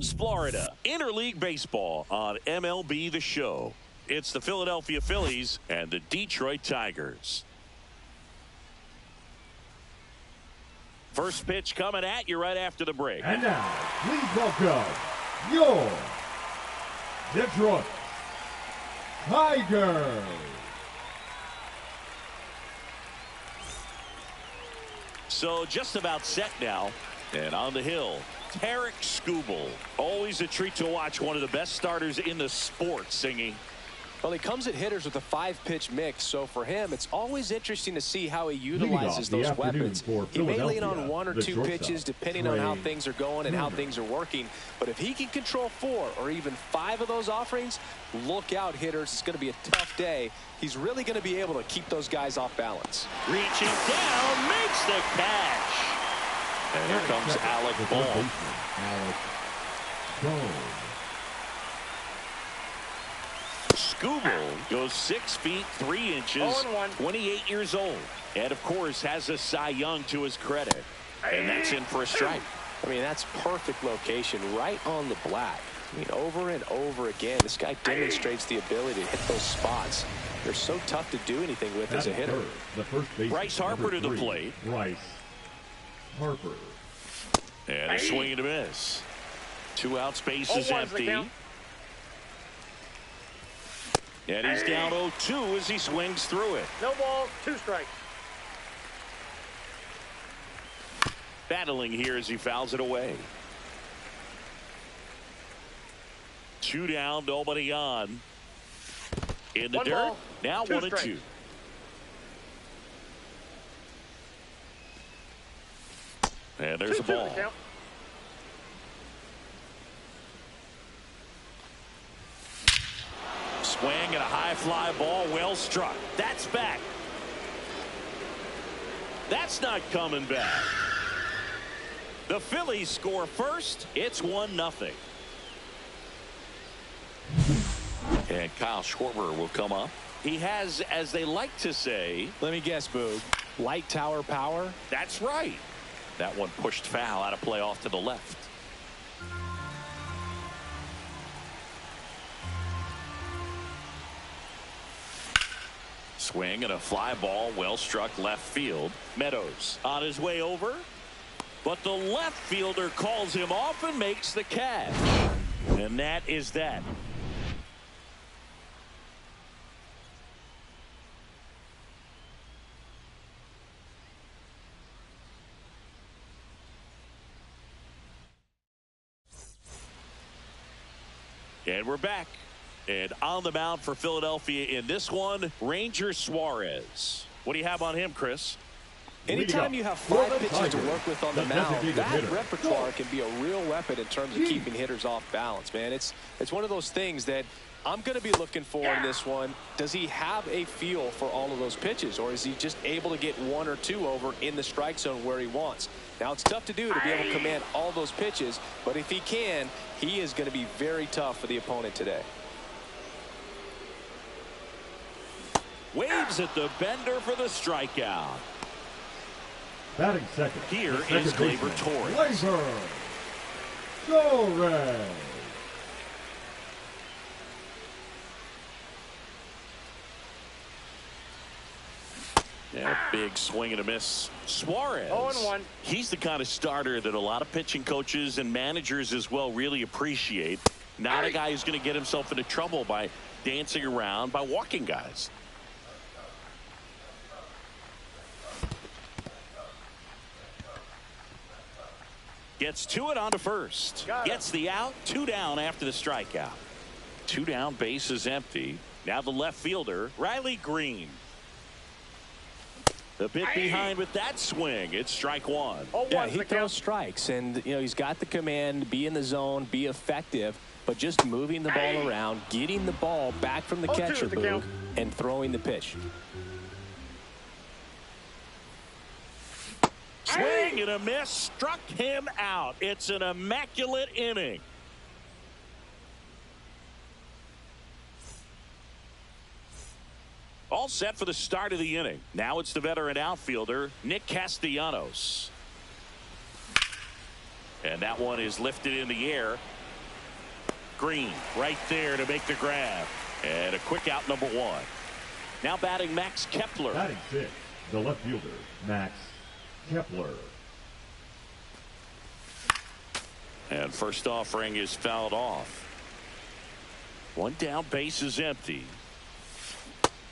Springs, Florida. Interleague Baseball on MLB The Show. It's the Philadelphia Phillies and the Detroit Tigers. First pitch coming at you right after the break. And now, please welcome your Detroit Tigers. So just about set now. And on the hill, Tarik Skubal. Always a treat to watch one of the best starters in the sport, Singy. Well, he comes at hitters with a 5-pitch mix, so for him, it's always interesting to see how he utilizes those weapons. He may lean on 1 or 2 pitches depending on how things are going and how things are working. But if he can control 4 or even 5 of those offerings, look out, hitters. It's going to be a tough day. He's really going to be able to keep those guys off balance. Reaching down, makes the catch. And here comes Alec Bohm. Skubal goes 6 feet 3 inches, 28 years old, and of course has a Cy Young to his credit, and that's in for a strike. I mean, that's perfect location right on the black. I mean, over and over again, this guy demonstrates the ability to hit those spots. They're so tough to do anything with as a hitter. Bryce Harper to the plate. Bryce Harper. And a swing and a miss. 2 outs, base is empty. And he's down 0-2 as he swings through it. No ball, 2 strikes. Battling here as he fouls it away. 2 down, nobody on. In the 1 dirt. ball, Now 2 1-2. strikes. And there's a ball. Swing and a high fly ball, well struck. That's back. That's not coming back. The Phillies score first. It's 1-0. And Kyle Schwarber will come up. He has, as they like to say, let me guess, Boog, light tower power. That's right. That one pushed foul, out of play off to the left. Swing and a fly ball, well struck left field. Meadows on his way over, but the left fielder calls him off and makes the catch. And that is that. And we're back. And on the mound for Philadelphia in this one, Ranger Suarez. What do you have on him, Chris? Anytime you have 5 pitches to work with on the mound, that repertoire can be a real weapon in terms of keeping hitters off balance, man. It's one of those things that I'm going to be looking for in this one. Does he have a feel for all of those pitches, or is he just able to get 1 or 2 over in the strike zone where he wants? Now, it's tough to do to be able to command all those pitches, but if he can, he is going to be very tough for the opponent today. Waves at the bender for the strikeout. Batting second. Here is Gleyber Torres. Gleyber Torres. Yeah, big swing and a miss. Suarez. 0-1. He's the kind of starter that a lot of pitching coaches and managers as well really appreciate. Not a guy who's going to get himself into trouble by dancing around, by walking guys. Gets to it onto first. Gets the out. 2 down after the strikeout. 2 down, base is empty. Now the left fielder, Riley Green. A bit behind with that swing. It's strike 1. Yeah, he throws strikes, and he's got the command, be in the zone, be effective, but just moving the ball around, getting the ball back from the catcher, Boog, and throwing the pitch. Swing and a miss, struck him out. It's an immaculate inning. All set for the start of the inning. Now it's the veteran outfielder, Nick Castellanos. And that one is lifted in the air. Green right there to make the grab. And a quick out, number 1. Now batting Max Kepler. Batting 6, the left fielder, Max Kepler. And first offering is fouled off. 1 down, base is empty.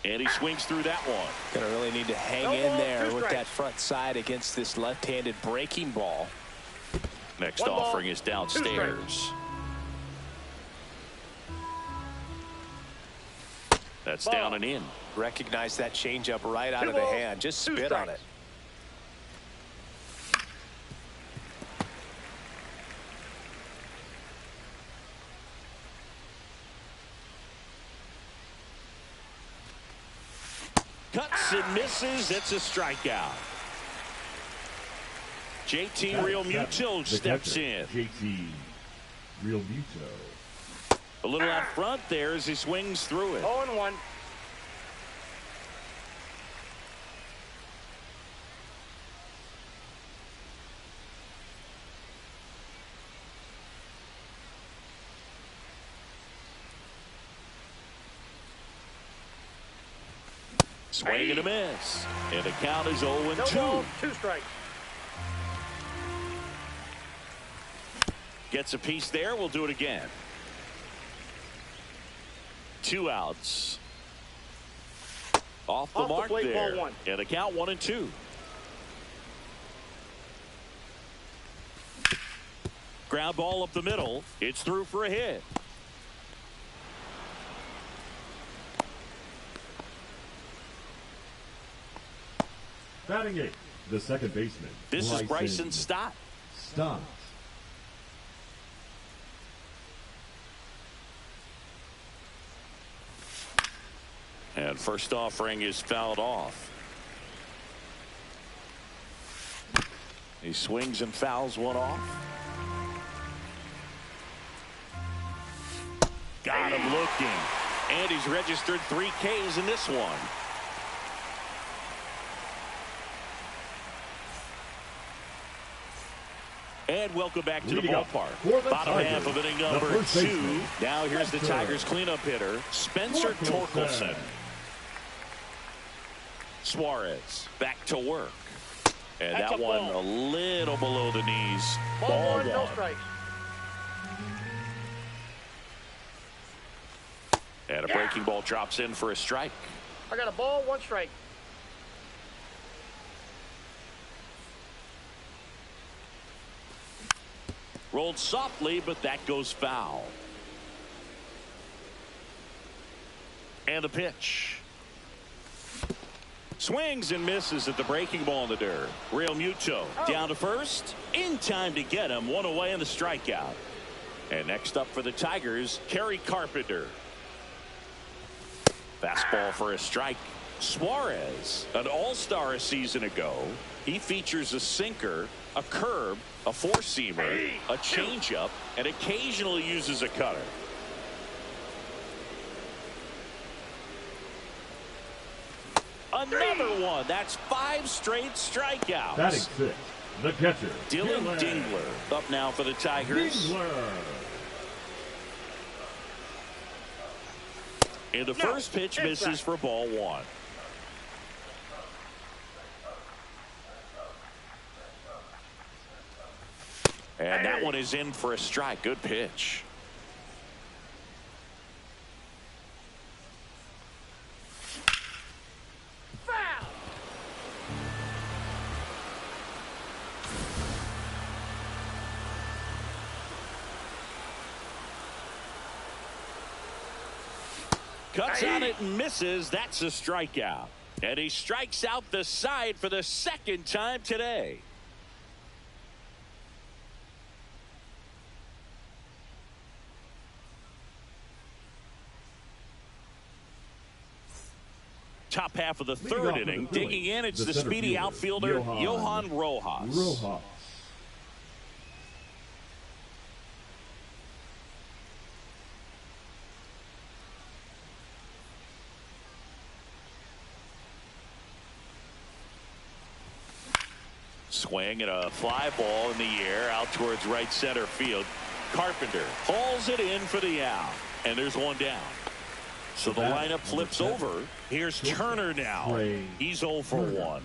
And he swings through that one. Gonna really need to hang in there with that front side against this left-handed breaking ball. Next offering is downstairs. That's down and in. Recognize that changeup right out of the hand. Just spit on it. Cuts and misses. It's a strikeout. JT Realmuto steps in. JT Realmuto. A little out front there as he swings through it. 0-1. Swing and a miss. And the count is 0-2. No ball, 2 strikes. Gets a piece there. We'll do it again. 2 outs. Off the mark plate, there. ball 1. And the count 1-2. Ground ball up the middle. It's through for a hit. Batting 8, the second baseman. This is Bryson Stott. Stott. And first offering is fouled off. He swings and fouls one off. Got him looking. And he's registered 3 Ks in this one. And welcome back to the ballpark. Bottom half of inning number 2. Now here's the Tigers cleanup hitter, Spencer Torkelson. Suarez back to work. And that one a little below the knees. Ball 1, no strikes. And a breaking ball drops in for a strike. I got a ball, 1 strike. Rolled softly, but that goes foul. And the pitch. Swings and misses at the breaking ball in the dirt. Realmuto down to first. In time to get him. 1 away in the strikeout. And next up for the Tigers, Kerry Carpenter. Fastball for a strike. Suarez, an all-star a season ago. He features a sinker, a curve, a 4-seamer, a changeup, and occasionally uses a cutter. Another one. That's 5 straight strikeouts. Batting 6, the catcher, Dylan Dingler up now for the Tigers. And the first pitch misses for ball 1. And that one is in for a strike. Good pitch. Foul. Cuts on it and misses. That's a strikeout. And he strikes out the side for the 2nd time today. Top half of the 3rd inning. Digging in, it's the speedy outfielder, Johan Rojas. Swing and a fly ball in the air out towards right center field. Carpenter hauls it in for the out. And there's one down. So the lineup flips over. Here's Turner now. He's 0 for 1.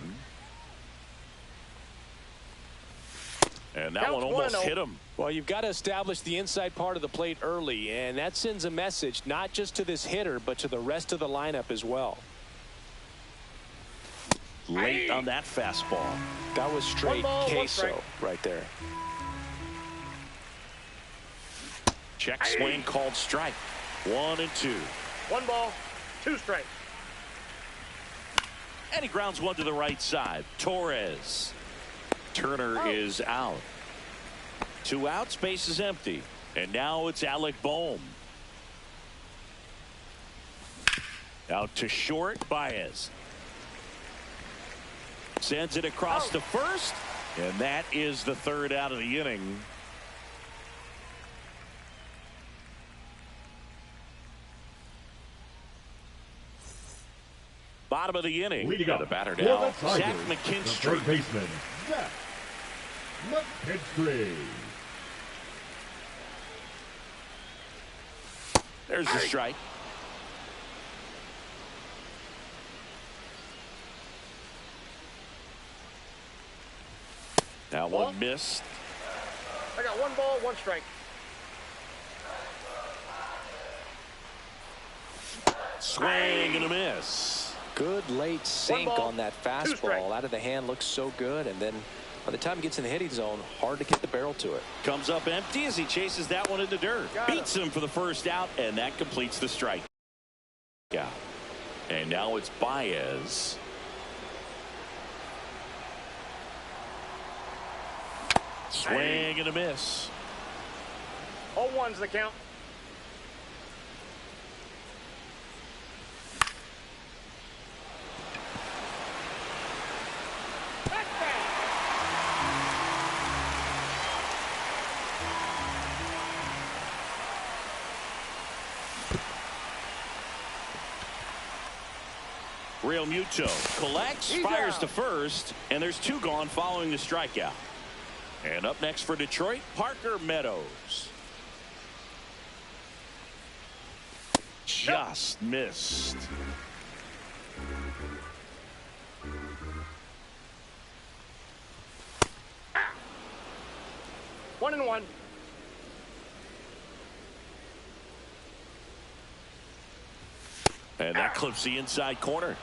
And that one almost hit him. Well, you've got to establish the inside part of the plate early, and that sends a message not just to this hitter, but to the rest of the lineup as well. Late on that fastball. That was straight queso right there. Check swing called strike. 1 and 2. 1 ball, 2 strikes. And he grounds one to the right side. Torres. Turner is out. 2 outs, base is empty. And now it's Alec Bohm. Out to short, Baez. Sends it across to first. And that is the 3rd out of the inning. Bottom of the inning. Leading up the batter now, Zach the McKinstry. third baseman, Zach McKinstry. There's the strike. That one missed. I got 1 ball, 1 strike. Swing and a miss. Good late sink ball, on that 2 fastball. strikes. Out of the hand looks so good, and then by the time he gets in the hitting zone, hard to get the barrel to it. Comes up empty as he chases that one in the dirt. Got Beats him for the first out, and that completes the strike. Yeah. And now it's Baez. Swing and a miss. 0-1's the count. Real Muto collects, fires to first, and there's 2 gone following the strikeout. And up next for Detroit, Parker Meadows. Just missed. Ah. 1-1. And that clips the inside corner.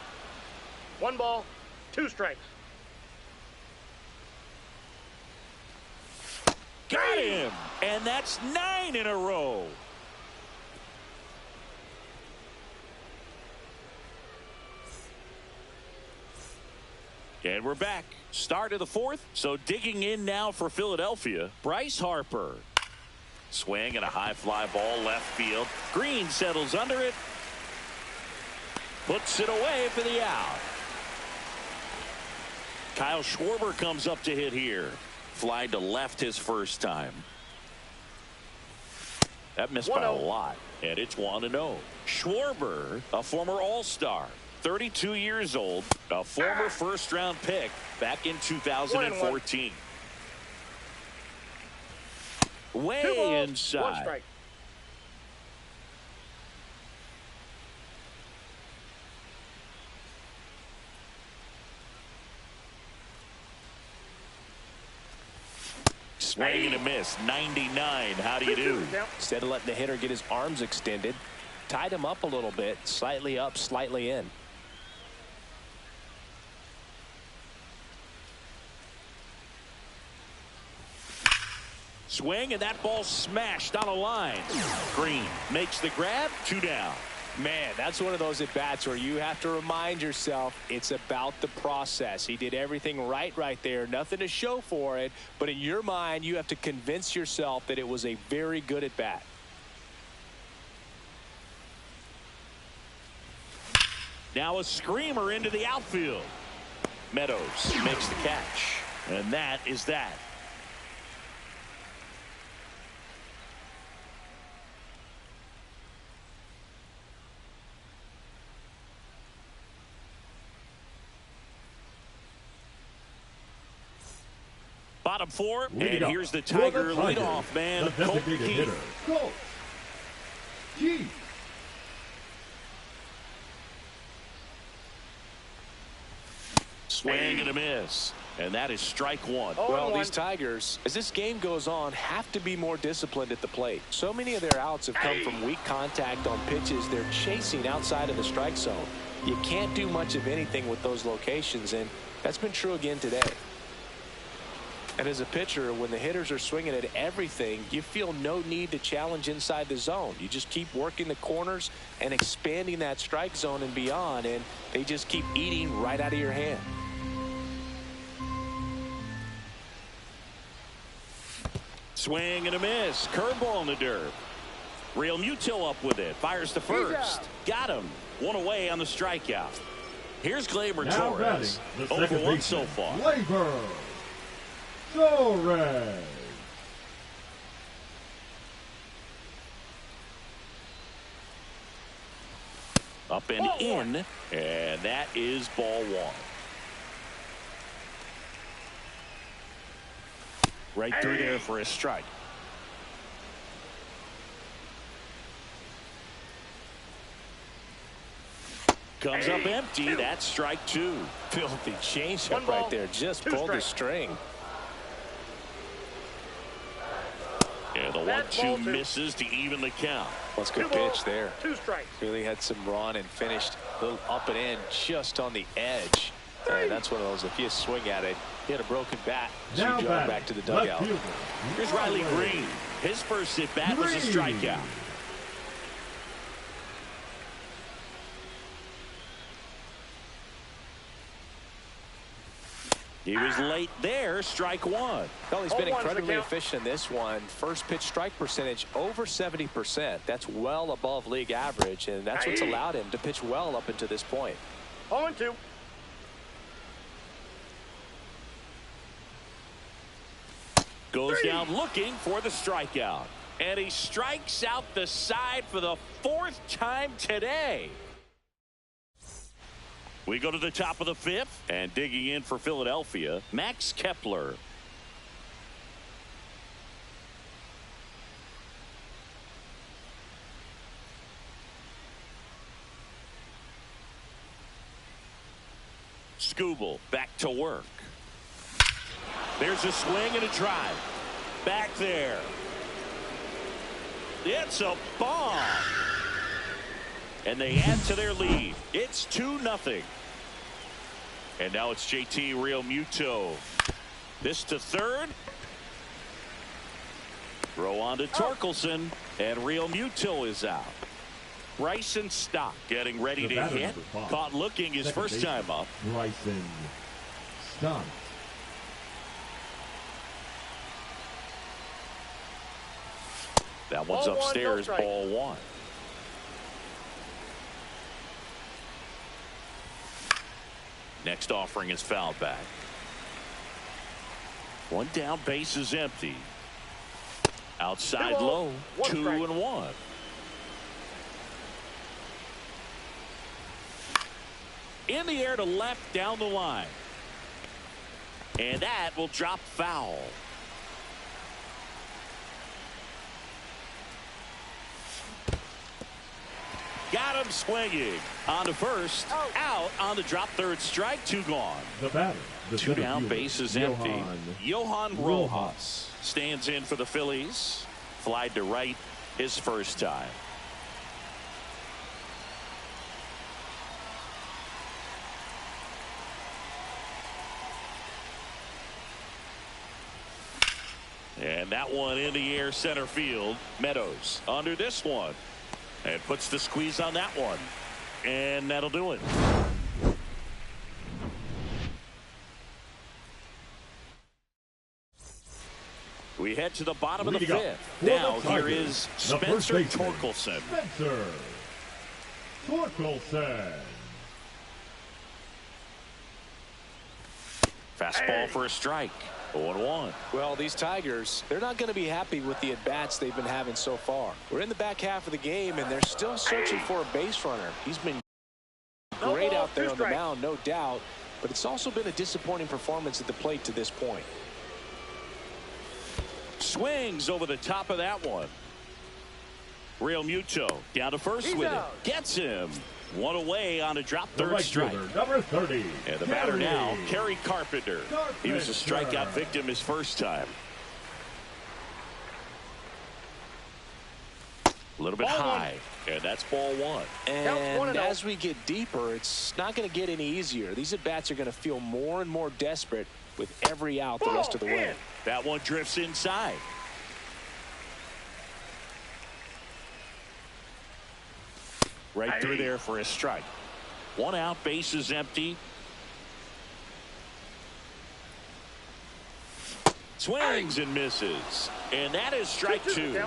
1 ball, 2 strikes. Got him. And that's 9 in a row. And we're back. Start of the 4th. So digging in now for Philadelphia, Bryce Harper. Swing and a high fly ball left field. Green settles under it. Puts it away for the out. Kyle Schwarber comes up to hit here. Fly to left his first time. That missed by a lot. And it's 1-0. Schwarber, a former All-Star. 32 years old. A former first-round pick back in 2014. Way 2 balls, inside. 1 strike. Swing and a miss. 99. How do you do? Instead of letting the hitter get his arms extended, tied him up a little bit, slightly up, slightly in. Swing, and that ball smashed on a line. Green makes the grab. 2 down. Man, that's one of those at-bats where you have to remind yourself it's about the process. He did everything right there. Nothing to show for it. But in your mind, you have to convince yourself that it was a very good at-bat. Now a screamer into the outfield. Meadows makes the catch. And that is that. bottom four, and Lead here's the for Tiger leadoff man, the Colt designated Keith. hitter, Colt Keith. Swing and a miss, and that is strike one. Well, these Tigers, as this game goes on, have to be more disciplined at the plate. So many of their outs have come from weak contact on pitches they're chasing outside of the strike zone. You can't do much of anything with those locations, and that's been true again today. And as a pitcher, when the hitters are swinging at everything, you feel no need to challenge inside the zone. You just keep working the corners and expanding that strike zone and beyond, and they just keep eating right out of your hand. Swing and a miss. Curveball in the dirt. Real Muto up with it. Fires to first. Got him. One away on the strikeout. Here's Gleyber Now Torres. batting, the Over second one so baseman, far. Gleyber Torres. Up and in. And that is ball one. Right through there for a strike. Comes up empty. That's strike two. Filthy changeup right there. Just pulled the string. And the 1-2 misses to even the count. Let's go pitch there. 2 strikes. Really had some run and finished a little up and in just on the edge. And that's one of those, if you swing at it, you had a broken bat, so Now you jog back to the dugout. Here's Riley Green. His first at bat was a strikeout. He was late there. Strike one. Well, he's been incredibly efficient in this one. First pitch strike percentage over 70%. That's well above league average, and that's what's allowed him to pitch well up until this point. 0-2. Goes down looking for the strikeout. And he strikes out the side for the 4th time today. We go to the top of the 5th, and digging in for Philadelphia, Max Kepler. Skubal back to work. There's a swing and a drive. Back there. It's a bomb. And they add to their lead. It's 2-0. And now it's JT Real Muto. This to third. Throw on to Torkelson. And Real Muto is out. Bryson Stott getting ready to hit. Caught looking his first time up. Bryson Stott. That one's upstairs, ball one. Next offering is fouled back. One down, base is empty. Outside low, 2-1. In the air to left down the line. And that will drop foul. Got him swinging on the first, out on the drop, third strike, 2 gone. The batter, the 2 down, base is empty. Johan Rojas Rojas stands in for the Phillies. Flied to right his first time. And that one in the air center field. Meadows under this one. And puts the squeeze on that one. And that'll do it. We head to the bottom of the 5th. Now here is Spencer Torkelson. Spencer Torkelson. Fastball for a strike. 0-1. Well, these Tigers, they're not going to be happy with the at-bats they've been having so far. We're in the back half of the game, and they're still searching for a base runner. He's been great out there on the mound, no doubt, but it's also been a disappointing performance at the plate to this point. Swings over the top of that one. Real Muto down to first with it. Gets him. One away on a drop third strike. Number 30. And the batter now, Kerry Carpenter. He was a strikeout victim his first time. A little bit high, and that's ball one. And as we get deeper, it's not going to get any easier. These at-bats are going to feel more and more desperate with every out the rest of the way. That one drifts inside. Right through there for a strike. One out, base is empty. Swings and misses. And that is strike two.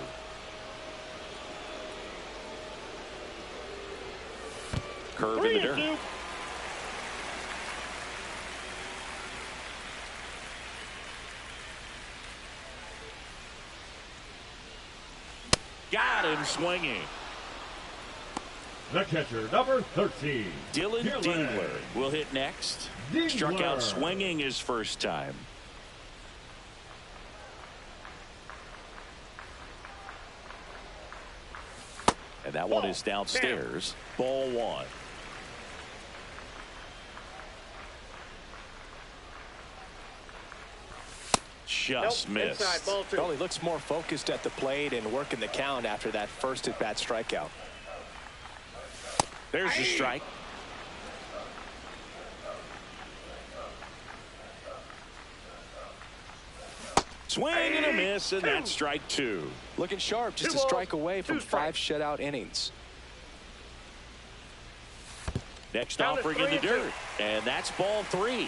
Curve in the dirt. Got him swinging. The catcher, number 13. Dylan Dingler will hit next. Struck out swinging his first time. And that one is downstairs. Ball one. Just missed. Inside, ball two. Well, he looks more focused at the plate and working the count after that first at-bat strikeout. There's the strike. Swing and a miss, and that's strike two. Looking sharp, just a strike away from 5 shutout innings. Next offering in the dirt, and that's ball three.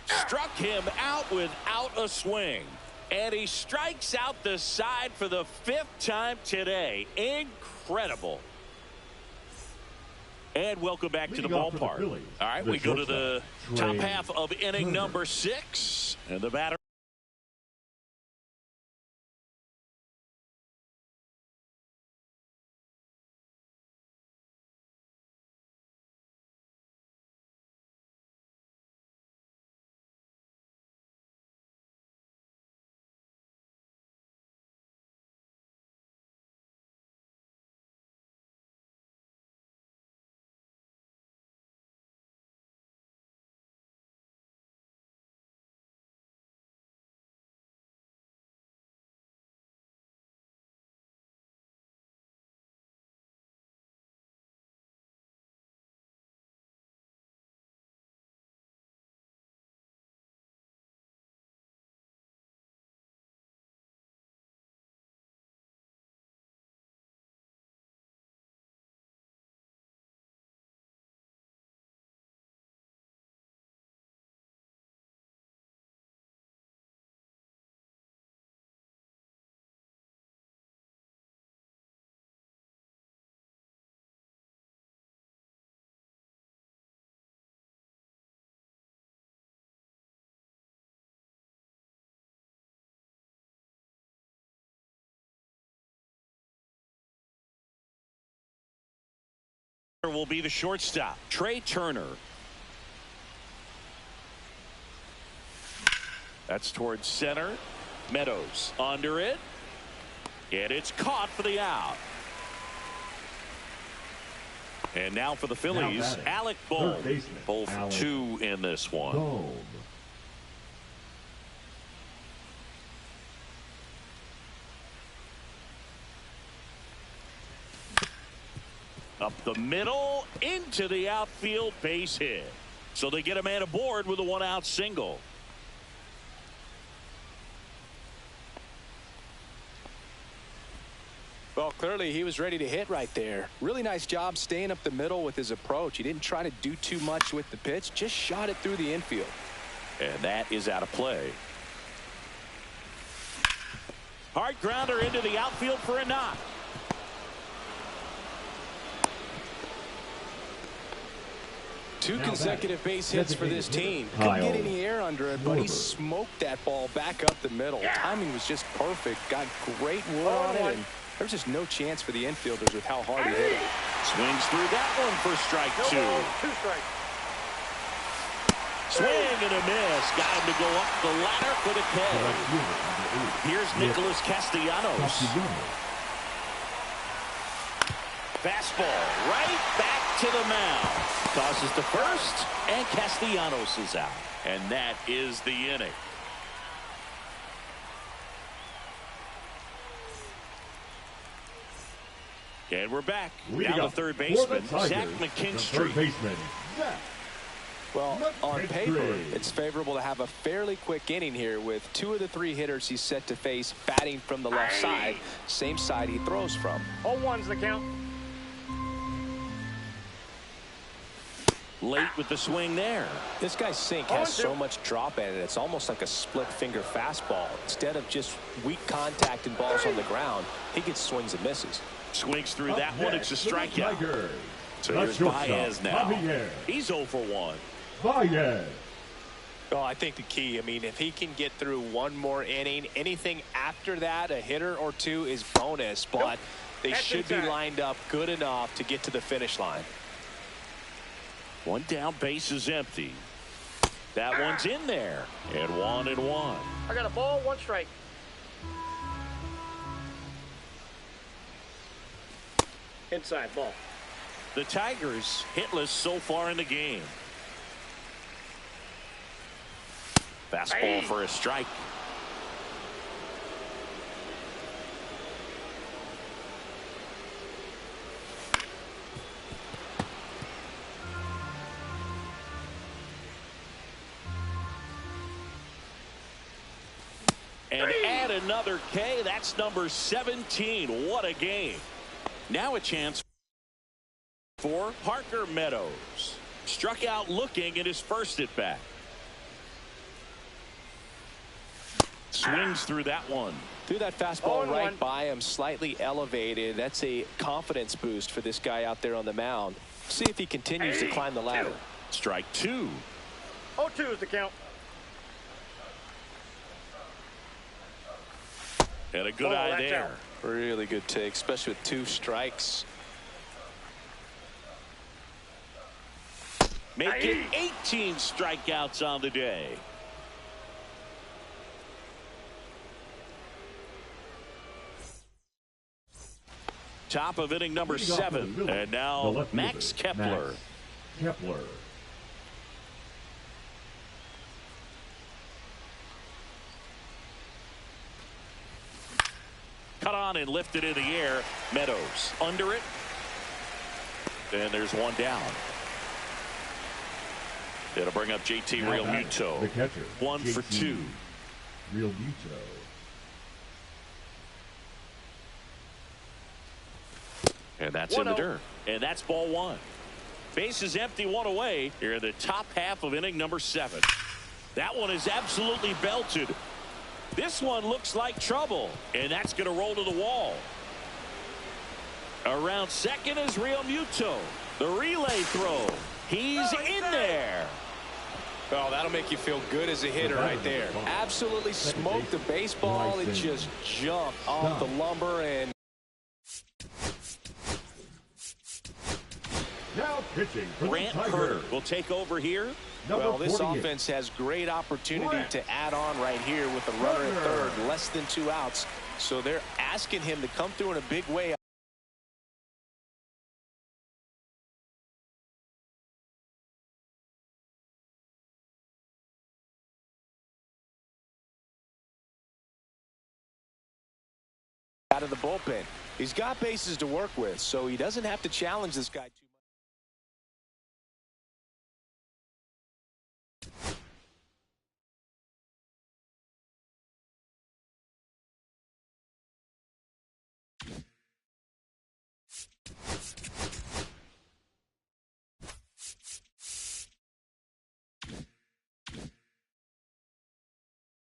Struck him out without a swing. And he strikes out the side for the 5th time today. Incredible. And welcome back to the ballpark. All right, we go to the top half of inning number 6. And the batter. Will be the shortstop, Trey Turner. That's towards center. Meadows under it. And it's caught for the out. And now for the Phillies, Alec Bohm. 0 for 2 in this one. Bohm. Up the middle, into the outfield, base hit. So they get a man aboard with a 1-out single. Well, clearly he was ready to hit right there. Really nice job staying up the middle with his approach. He didn't try to do too much with the pitch, just shot it through the infield. And that is out of play. Hard grounder into the outfield for a knock. Two consecutive base hits for this team. Couldn't get any air under it, but he smoked that ball back up the middle. Timing was just perfect. Got great wood on it, and there's just no chance for the infielders with how hard he hit it. Swings through that one for strike two. 2 strikes. Swing and a miss. Got him to go up the ladder for the K. Here's Nicholas Castellanos. Fastball right back to the mound. Tosses to first, and Castellanos is out. And that is the inning. And we're back. Now the third baseman, Zach McKinstry. Well, on paper, it's favorable to have a fairly quick inning here with 2 of the 3 hitters he's set to face batting from the left side, same side he throws from. 0-1's the count. Late with the swing there. This guy's sink has so much drop in it. It's almost like a split finger fastball. Instead of just weak contact and balls on the ground, he gets swings and misses. Swings through that one. It's a strikeout. So here's Baez now. He's 0 for 1. Baez. Oh, I think the key, I mean, if he can get through one more inning, anything after that, a hitter or 2 is bonus, but they should be lined up good enough to get to the finish line. 1 down, base is empty. That one's in there. And 1-1. I got a ball, 1 strike. Inside ball. The Tigers hitless so far in the game. Fastball for a strike. And add another K. That's number 17. What a game. Now a chance for Parker Meadows. Struck out looking in his first at bat. Swings through that one. Threw that fastball right by him, slightly elevated. That's a confidence boost for this guy out there on the mound. See if he continues to climb the ladder. Strike 2. 0-2 is the count. And a good eye there. Out. Really good take, especially with 2 strikes. Making 18 strikeouts on the day. Top of inning number 7. And now Max Kepler. Cut on and lifted in the air. Meadows under it. And there's 1 down. It'll bring up JT Realmuto. The catcher, 1 for 2. Realmuto. And that's in the dirt. And that's ball 1. Base is empty, 1 away. Here in the top half of inning number 7. That one is absolutely belted. This one looks like trouble. And that's going to roll to the wall. Around second is Realmuto. The relay throw. He's in there. Oh, that'll make you feel good as a hitter right there. Absolutely smoked the baseball. It just jumped off the lumber and. Now pitching for Grant Herter will take over here. Well, this offense has great opportunity to add on right here with a runner at third, less than 2 outs. So they're asking him to come through in a big way. Out of the bullpen. He's got bases to work with, so he doesn't have to challenge this guy too